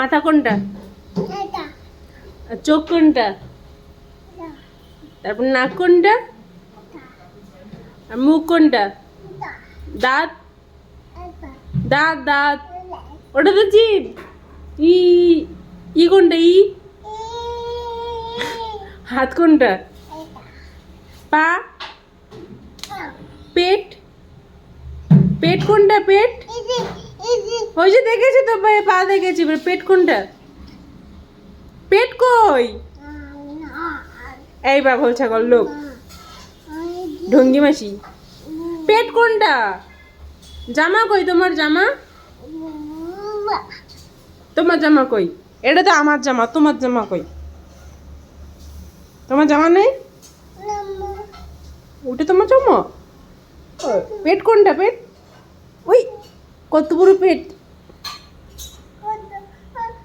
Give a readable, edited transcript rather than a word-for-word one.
মাথা কোনটা? আর চোখ কোনটা? তারপর নাক কোনটা? আর মুখ কোনটা? দাঁত দাঁত দাঁত ওটা তো জিভ। ই ই কোনটা? ই হাত কোনটা? পা পেট পেট কোনটা? পেট ওই যে দেখেছি তো পা দেখেছি, পেট কোনটা? পেট কই? এই পাগল ছাগল লোক ঢঙ্গি মাসি, পেট কোনটা? জামা কই তোমার? জামা তোমার জামা কই? এটা তো আমার জামা, তোমার জামা কই? তোমার জামা নেই? ওটা তোমার জামা। পেট কোনটা? পেট ওই কত বড় পেট।